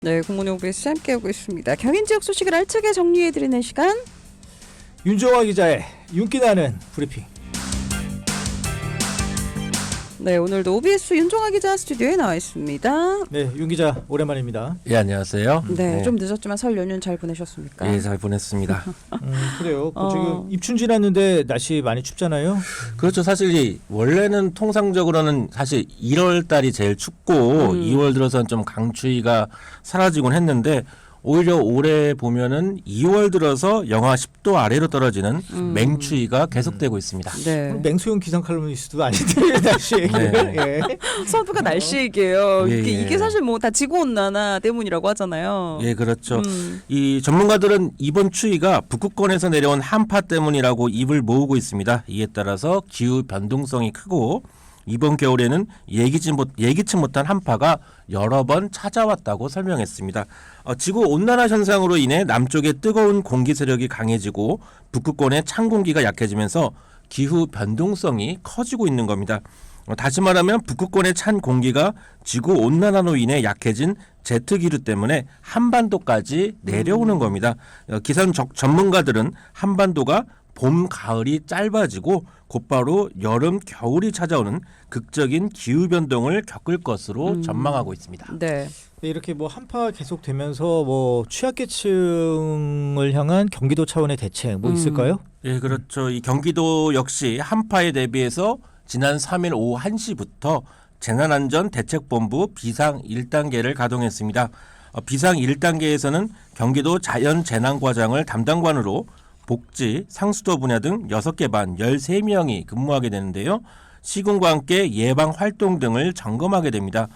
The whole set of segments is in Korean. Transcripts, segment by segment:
네, 국문의 OBS 함께하고 있습니다. 경인 지역 소식을 알차게 정리해드리는 시간. 윤정화 기자의 윤기 나는 브리핑. 네, 오늘도 OBS 윤정화 기자 스튜디오에 나와 있습니다. 네, 윤 기자 오랜만입니다. 예, 안녕하세요. 네, 좀 늦었지만 설 연휴 잘 보내셨습니까? 예, 잘 보냈습니다. 그래요. 지금 입춘 지났는데 날씨 많이 춥잖아요. 그렇죠. 사실 원래는 통상적으로는 사실 1월 달이 제일 춥고 2월 들어서는 좀 강추위가 사라지곤 했는데 오히려 올해 보면은 2월 들어서 영하 10도 아래로 떨어지는 맹추위가 계속되고 있습니다. 네. 맹수용 기상 칼럼니스트도 아닌데 날씨 얘기를. 네. 예. 서두가 날씨 얘기예요. 예, 이게 사실 뭐 다 지구온난화 때문이라고 하잖아요. 예, 그렇죠. 이 전문가들은 이번 추위가 북극권에서 내려온 한파 때문이라고 입을 모으고 있습니다. 이에 따라서 기후 변동성이 크고 이번 겨울에는 예기치 못한 한파가 여러 번 찾아왔다고 설명했습니다. 지구 온난화 현상으로 인해 남쪽의 뜨거운 공기 세력이 강해지고 북극권의 찬 공기가 약해지면서 기후 변동성이 커지고 있는 겁니다. 다시 말하면 북극권의 찬 공기가 지구 온난화로 인해 약해진 제트기류 때문에 한반도까지 내려오는 겁니다. 기상 전문가들은 한반도가 봄, 가을이 짧아지고 곧바로 여름, 겨울이 찾아오는 극적인 기후 변동을 겪을 것으로 전망하고 있습니다. 네. 이렇게 뭐 한파 계속되면서 뭐 취약계층을 향한 경기도 차원의 대책 뭐 있을까요? 예, 그렇죠. 이 경기도 역시 한파에 대비해서 지난 3일 오후 1시부터 재난안전대책본부 비상 1단계를 가동했습니다. 비상 1단계에서는 경기도 자연재난과장을 담당관으로 복지, 상수도 분야 등 6개 반 13명이 근무하게 되는데요. 시군과 함께 예방 활동 등을 점검하게 됩니다.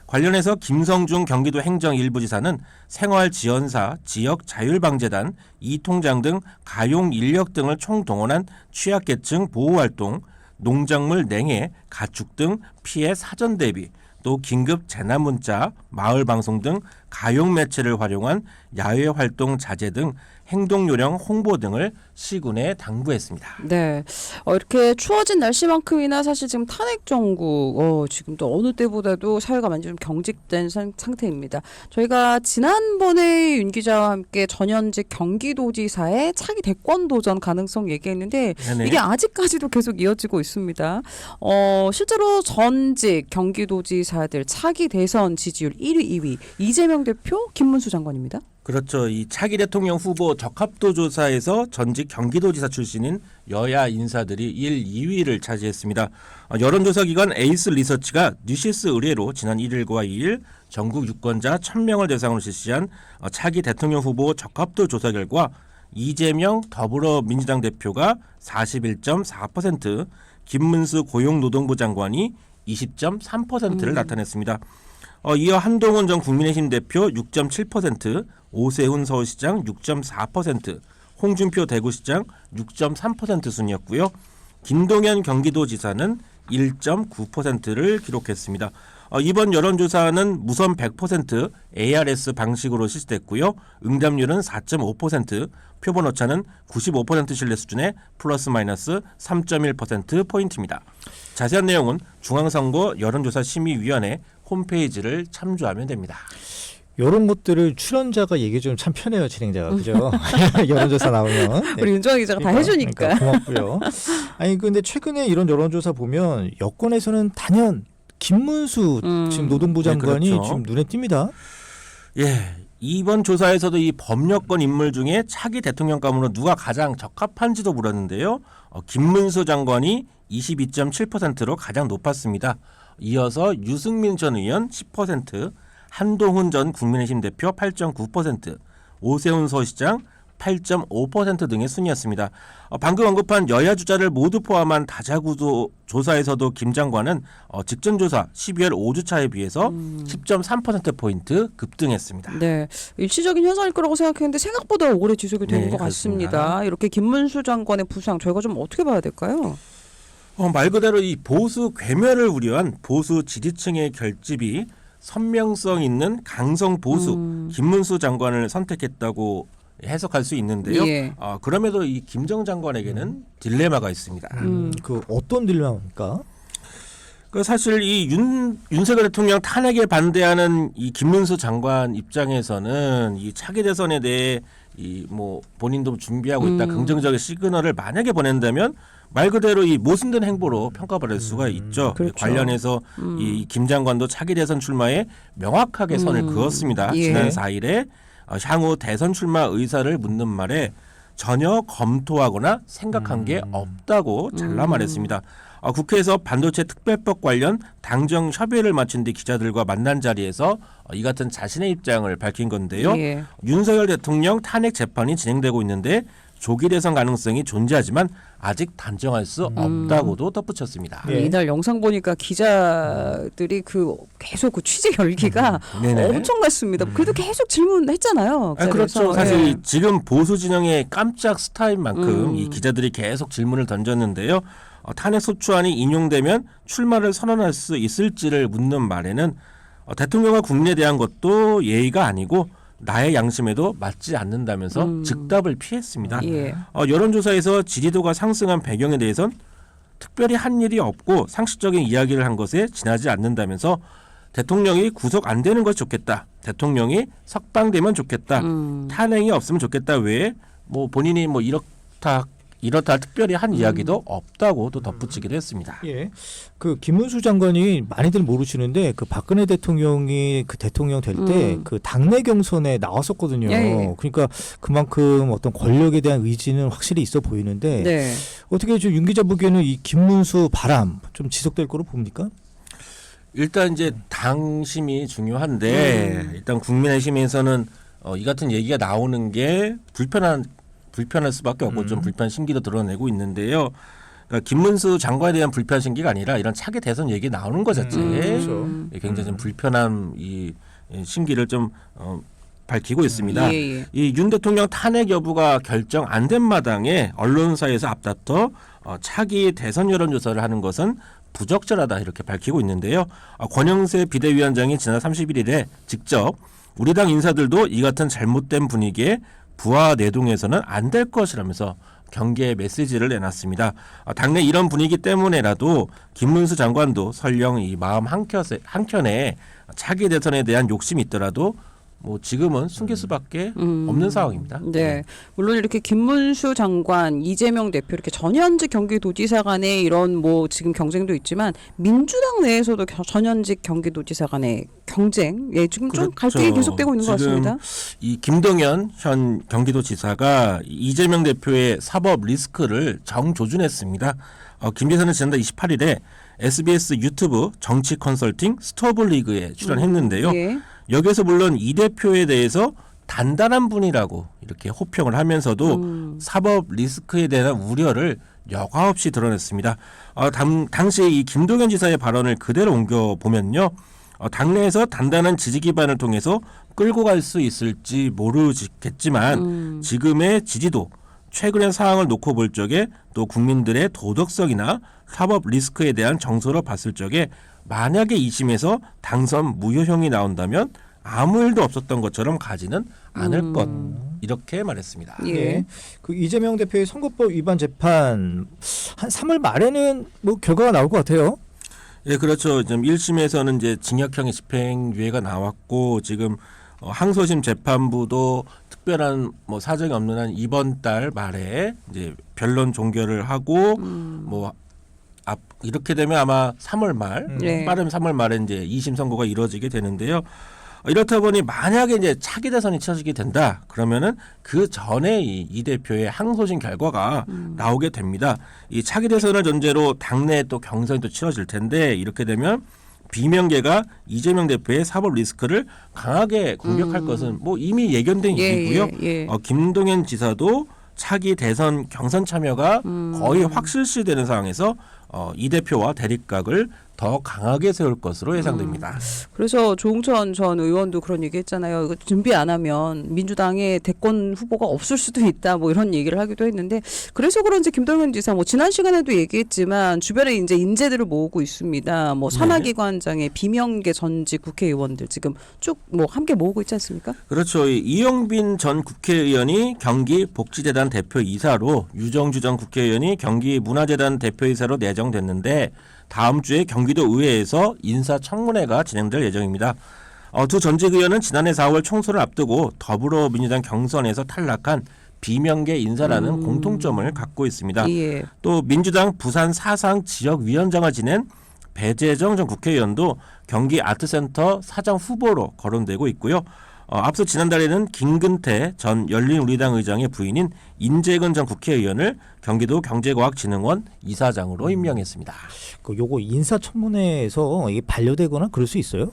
관련해서 김성중 경기도 행정일부지사는 생활지원사, 지역자율방재단, 이통장 등 가용 인력 등을 총동원한 취약계층 보호활동, 농작물 냉해, 가축 등 피해 사전 대비, 또 긴급 재난문자, 마을방송 등 가용 매체를 활용한 야외 활동 자제 등 행동요령 홍보 등을 시군에 당부했습니다. 네. 이렇게 추워진 날씨만큼이나 사실 지금 탄핵 정국, 지금 또 어느 때보다도 사회가 많이 좀 경직된 상태입니다. 저희가 지난번에 윤 기자와 함께 전현직 경기도지사의 차기 대권 도전 가능성 얘기했는데 네네. 이게 아직까지도 계속 이어지고 있습니다. 실제로 전직 경기도지사들 차기 대선 지지율 1위, 2위 이재명 대표, 김문수 장관입니다. 그렇죠. 이 차기 대통령 후보 적합도 조사에서 전직 경기도지사 출신인 여야 인사들이 1, 2위를 차지했습니다. 여론조사 기관 에이스 리서치가 뉴시스 의뢰로 지난 1일과 2일 전국 유권자 1000명을 대상으로 실시한 차기 대통령 후보 적합도 조사 결과 이재명 더불어민주당 대표가 41.4%, 김문수 고용노동부 장관이 20.3%를 나타냈습니다. 이어 한동훈 전 국민의힘 대표 6.7%, 오세훈 서울시장 6.4%, 홍준표 대구시장 6.3% 순이었고요. 김동연 경기도지사는 1.9%를 기록했습니다. 이번 여론조사는 무선 100% ARS 방식으로 실시됐고요. 응답률은 4.5%, 표본 오차는 95% 신뢰 수준의 플러스 마이너스 3.1%포인트입니다. 자세한 내용은 중앙선거 여론조사심의위원회 홈페이지를 참조하면 됩니다. 이런 것들을 출연자가 얘기 좀 참 편해요, 진행자가. 그죠? 여론조사 나오면. 네. 우리 윤정아 기자가 다 해주니까. 그러니까 고맙고요. 아니 근데 최근에 이런 여론조사 보면 여권에서는 단연 김문수 지금 노동부 장관이 네, 그렇죠. 지금 눈에 띕니다. 예, 이번 조사에서도 이 범여권 인물 중에 차기 대통령감으로 누가 가장 적합한지도 물었는데요. 김문수 장관이 22.7%로 가장 높았습니다. 이어서 유승민 전 의원 10%, 한동훈 전 국민의힘 대표 8.9%, 오세훈 서울시장 8.5% 등의 순이었습니다. 방금 언급한 여야 주자를 모두 포함한 다자구도 조사에서도 김 장관은 직전 조사 12월 5주차에 비해서 10.3%포인트 급등했습니다. 네, 일시적인 현상일 거라고 생각했는데 생각보다 오래 지속이 되는 네, 것 그렇습니다. 같습니다. 이렇게 김문수 장관의 부상 저희가 좀 어떻게 봐야 될까요? 말 그대로 이 보수 괴멸을 우려한 보수 지지층의 결집이 선명성 있는 강성 보수 김문수 장관을 선택했다고 해석할 수 있는데요. 예. 그럼에도 이 김정 장관에게는 딜레마가 있습니다. 그 어떤 딜레마입니까? 그 사실 이 윤석열 대통령 탄핵에 반대하는 이 김문수 장관 입장에서는 이 차기 대선에 대해 이 뭐 본인도 준비하고 있다 긍정적인 시그널을 만약에 보낸다면 말 그대로 이 모순된 행보로 평가받을 수가 있죠. 그렇죠. 관련해서 이 김 장관도 차기 대선 출마에 명확하게 선을 그었습니다. 예. 지난 4일에 향후 대선 출마 의사를 묻는 말에 전혀 검토하거나 생각한 게 없다고 잘라 말했습니다. 국회에서 반도체 특별법 관련 당정 협의를 마친 뒤 기자들과 만난 자리에서 이 같은 자신의 입장을 밝힌 건데요. 예. 윤석열 대통령 탄핵 재판이 진행되고 있는데 조기 대선 가능성이 존재하지만 아직 단정할 수 없다고도 덧붙였습니다. 예. 이날 영상 보니까 기자들이 계속 그 취재 열기가 네네. 엄청났습니다. 그래도 계속 질문했잖아요. 그 그렇죠. 자리에서. 사실 예. 지금 보수 진영의 깜짝 스타인 만큼 이 기자들이 계속 질문을 던졌는데요. 탄핵 소추안이 인용되면 출마를 선언할 수 있을지를 묻는 말에는 대통령과 국민에 대한 것도 예의가 아니고 나의 양심에도 맞지 않는다면서 즉답을 피했습니다. 예. 여론조사에서 지지도가 상승한 배경에 대해선 특별히 한 일이 없고 상식적인 이야기를 한 것에 지나지 않는다면서 대통령이 구속 안 되는 것이 좋겠다. 대통령이 석방되면 좋겠다. 탄핵이 없으면 좋겠다 외에 뭐 본인이 뭐 이렇다 특별히 한 이야기도 없다고 또 덧붙이기도 했습니다. 예. 그 김문수 장관이 많이들 모르시는데 그 박근혜 대통령이 그 대통령 될 때 그 당내 경선에 나왔었거든요. 예. 그러니까 그만큼 어떤 권력에 대한 의지는 확실히 있어 보이는데 네. 어떻게 좀 윤 기자 보기에는 이 김문수 바람 좀 지속될 거로 봅니까? 일단 이제 당심이 중요한데 일단 국민의힘에서는 이 같은 얘기가 나오는 게 불편할 수밖에 없고 좀 불편 심기도 드러내고 있는데요. 그러니까 김문수 장관에 대한 불편 심기가 아니라 이런 차기 대선 얘기 나오는 것 자체에 그렇죠. 굉장히 좀 불편한 이 심기를 좀 밝히고 있습니다. 예, 예. 이 윤 대통령 탄핵 여부가 결정 안 된 마당에 언론사에서 앞다퉈 차기 대선 여론조사를 하는 것은 부적절하다 이렇게 밝히고 있는데요. 권영세 비대위원장이 지난 31일에 직접 우리 당 인사들도 이 같은 잘못된 분위기에 부하 내동해서는 안 될 것이라면서 경계의 메시지를 내놨습니다. 당내 이런 분위기 때문에라도 김문수 장관도 설령 이 마음 한켠에 차기 대선에 대한 욕심이 있더라도 뭐 지금은 숨길 수밖에 없는 상황입니다. 네. 물론 이렇게 김문수 장관, 이재명 대표 이렇게 전현직 경기도지사 간의 이런 뭐 지금 경쟁도 있지만 민주당 내에서도 전현직 경기도지사 간의 경쟁, 예, 지금 좀 그렇죠. 갈등이 계속되고 있는 것 지금 같습니다. 이 김동연 현 경기도지사가 이재명 대표의 사법 리스크를 정조준했습니다. 김 지사는 지난달 28일에 SBS 유튜브 정치 컨설팅 스토블리그에 출연했는데요. 예. 여기서 물론 이 대표에 대해서 단단한 분이라고 이렇게 호평을 하면서도 사법 리스크에 대한 우려를 여과 없이 드러냈습니다. 당시 이 김동연 지사의 발언을 그대로 옮겨 보면요, 당내에서 단단한 지지 기반을 통해서 끌고 갈 수 있을지 모르겠지만 지금의 지지도, 최근의 상황을 놓고 볼 적에 또 국민들의 도덕성이나 사법 리스크에 대한 정서로 봤을 적에 만약에 2심에서 당선 무효형이 나온다면 아무 일도 없었던 것처럼 가지는 않을 것 이렇게 말했습니다. 예. 예. 그 이재명 대표의 선거법 위반 재판 한 3월 말에는 뭐 결과가 나올 것 같아요. 예, 그렇죠. 지금 1심에서는 이제 징역형의 집행유예가 나왔고 지금 항소심 재판부도 특별한 뭐 사정이 없는 한 이번 달 말에 이제 변론 종결을 하고 뭐 이렇게 되면 아마 3월 말, 네. 빠르면 3월 말에 이제 2심 선고가 이루어지게 되는데요. 이렇다 보니 만약에 이제 차기 대선이 치러지게 된다, 그러면은 그 전에 이 대표의 항소심 결과가 나오게 됩니다. 이 차기 대선을 전제로 당내에 또 경선이 또 치러질 텐데 이렇게 되면 비명계가 이재명 대표의 사법 리스크를 강하게 공격할 것은 뭐 이미 예견된 일이고요. 예. 김동연 지사도 차기 대선 경선 참여가 거의 확실시되는 상황에서 이 대표와 대립각을 더 강하게 세울 것으로 예상됩니다. 그래서 조홍천 전 의원도 그런 얘기했잖아요. 이거 준비 안 하면 민주당의 대권 후보가 없을 수도 있다. 뭐 이런 얘기를 하기도 했는데 그래서 그런지 김동연 지사 뭐 지난 시간에도 얘기했지만 주변에 이제 인재들을 모으고 있습니다. 뭐 산하기관장의 비명계 전직 국회의원들 지금 쭉 뭐 함께 모으고 있지 않습니까? 그렇죠. 이영빈 전 국회의원이 경기복지재단 대표이사로 유정주 전 국회의원이 경기문화재단 대표이사로 내정됐는데 다음 주에 경기도 의회에서 인사청문회가 진행될 예정입니다. 두 전직 의원은 지난해 4월 총선을 앞두고 더불어민주당 경선에서 탈락한 비명계 인사라는 공통점을 갖고 있습니다. 예. 또 민주당 부산 사상 지역위원장을 지낸 배재정 전 국회의원도 경기 아트센터 사장 후보로 거론되고 있고요. 앞서 지난달에는 김근태 전 열린우리당 의장의 부인인 인재근 전 국회의원을 경기도 경제과학진흥원 이사장으로 임명했습니다. 요거 인사청문회에서 이게 반려되거나 그럴 수 있어요?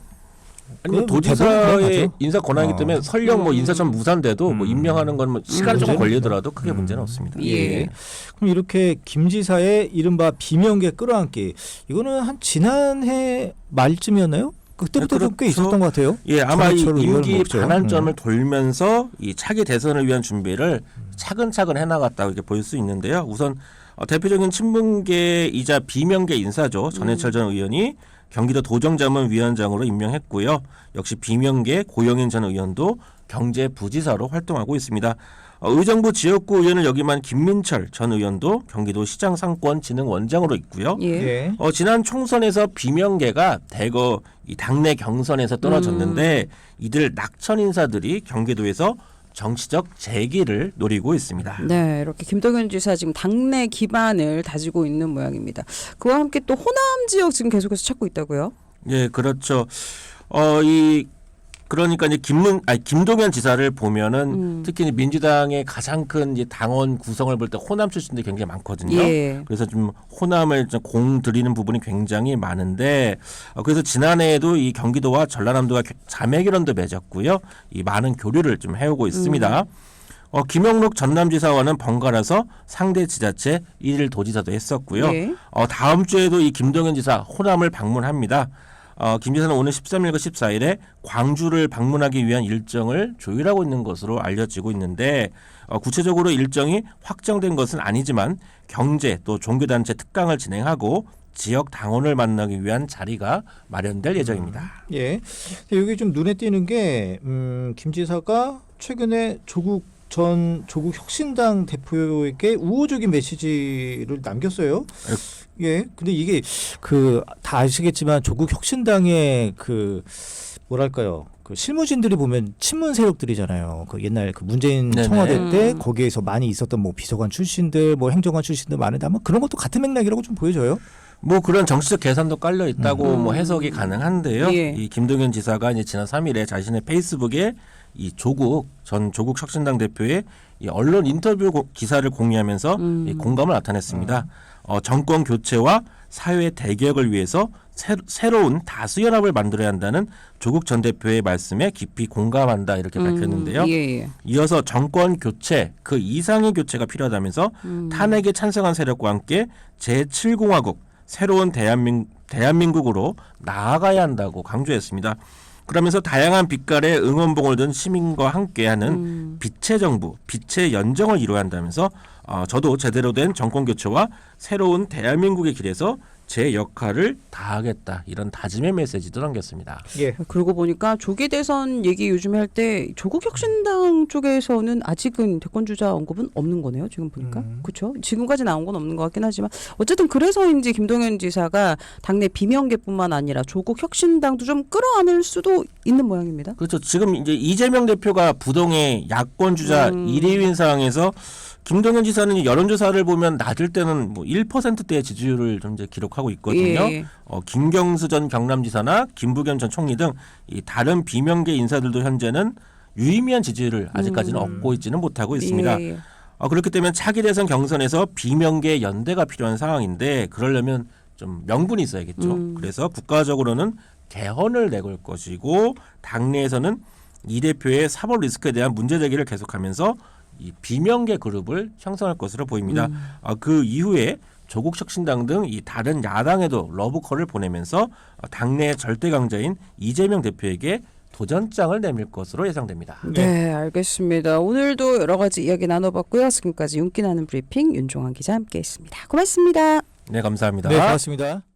아니, 도지사의 인사 권한이기 때문에 설령 뭐 인사청 무산돼도 뭐 임명하는 건 뭐 시간 조금 걸리더라도 크게 문제는 없습니다. 예. 그럼 이렇게 김 지사의 이른바 비명계 끌어안기 이거는 한 지난해 말쯤이었나요? 그때부터 좀 꽤 그렇죠. 있었던 것 같아요. 예, 아마 이 전해철 임기 의원은 없죠. 반환점을 돌면서 이 차기 대선을 위한 준비를 차근차근 해나갔다고 이렇게 볼 수 있는데요. 우선 대표적인 친문계이자 비명계 인사죠. 전해철 전 의원이 경기도 도정자문위원장으로 임명했고요. 역시 비명계 고영인 전 의원도 경제부지사로 활동하고 있습니다. 의정부 지역구 의원을 역임한 김민철 전 의원도 경기도 시장상권진흥원장으로 있고요. 예. 예. 지난 총선에서 비명계가 대거 이 당내 경선에서 떨어졌는데 이들 낙천 인사들이 경기도에서 정치적 재기를 노리고 있습니다. 네, 이렇게 김동연 지사 지금 당내 기반을 다지고 있는 모양입니다. 그와 함께 또 호남 지역 지금 계속해서 찾고 있다고요? 예, 그렇죠. 그러니까 이제 김동연 지사를 보면은 특히 이제 민주당의 가장 큰 이제 당원 구성을 볼 때 호남 출신들이 굉장히 많거든요. 예. 그래서 좀 호남을 좀 공들이는 부분이 굉장히 많은데 그래서 지난해에도 이 경기도와 전라남도가 자매 결연도 맺었고요. 이 많은 교류를 좀 해오고 있습니다. 김영록 전남지사와는 번갈아서 상대 지자체 1일 도지사도 했었고요. 예. 다음 주에도 이 김동연 지사 호남을 방문합니다. 김 지사는 오늘 13일과 14일에 광주를 방문하기 위한 일정을 조율하고 있는 것으로 알려지고 있는데 구체적으로 일정이 확정된 것은 아니지만 경제 또 종교단체 특강을 진행하고 지역 당원을 만나기 위한 자리가 마련될 예정입니다. 예. 여기 좀 눈에 띄는 게 김 지사가 최근에 조국 혁신당 대표에게 우호적인 메시지를 남겼어요. 예. 근데 이게 다 아시겠지만 조국 혁신당의 뭐랄까요? 그 실무진들이 보면 친문 세력들이잖아요. 그 옛날 그 문재인 네네. 청와대 때 거기에서 많이 있었던 뭐 비서관 출신들, 뭐 행정관 출신들 많은데 아마 그런 것도 같은 맥락이라고 좀 보여져요. 뭐 그런 정치적 계산도 깔려 있다고 뭐 해석이 가능한데요. 예. 이 김동연 지사가 이제 지난 3일에 자신의 페이스북에 이 조국 혁신당 대표의 이 언론 인터뷰 기사를 공유하면서 이 공감을 나타냈습니다. 정권 교체와 사회 대개혁을 위해서 새로운 다수연합을 만들어야 한다는 조국 전 대표의 말씀에 깊이 공감한다 이렇게 밝혔는데요. 예. 이어서 정권 교체 그 이상의 교체가 필요하다면서 탄핵에 찬성한 세력과 함께 제7공화국 새로운 대한민국으로 나아가야 한다고 강조했습니다. 그러면서 다양한 빛깔의 응원봉을 든 시민과 함께하는 빛의 정부, 빛의 연정을 이뤄야 한다면서 저도 제대로 된 정권 교체와 새로운 대한민국의 길에서 제 역할을 다하겠다 이런 다짐의 메시지도 남겼습니다. 예. 그러고 보니까 조기 대선 얘기 요즘에 할 때 조국 혁신당 쪽에서는 아직은 대권 주자 언급은 없는 거네요. 지금 보니까 그렇죠. 지금까지 나온 건 없는 것 같긴 하지만 어쨌든 그래서인지 김동연 지사가 당내 비명계뿐만 아니라 조국 혁신당도 좀 끌어안을 수도 있는 모양입니다. 그렇죠. 지금 이제 이재명 대표가 부동의 야권 주자 1위인 상황에서 김동연 지사는 여론조사를 보면 낮을 때는 뭐 1%대의 지지율을 좀 이제 기록하고 있거든요. 예. 김경수 전 경남지사나 김부겸 전 총리 등 이 다른 비명계 인사들도 현재는 유의미한 지지율을 아직까지는 얻고 있지는 못하고 있습니다. 예. 그렇기 때문에 차기 대선 경선에서 비명계 연대가 필요한 상황인데 그러려면 좀 명분이 있어야겠죠. 그래서 국가적으로는 개헌을 내걸 것이고 당내에서는 이 대표의 사법 리스크에 대한 문제 제기를 계속하면서 이 비명계 그룹을 형성할 것으로 보입니다. 그 이후에 조국 혁신당 등 이 다른 야당에도 러브콜을 보내면서 당내 절대 강자인 이재명 대표에게 도전장을 내밀 것으로 예상됩니다. 네, 알겠습니다. 오늘도 여러 가지 이야기 나눠봤고요. 지금까지 윤기 나는 브리핑 윤종환 기자 함께했습니다. 고맙습니다. 네, 감사합니다. 네, 고맙습니다.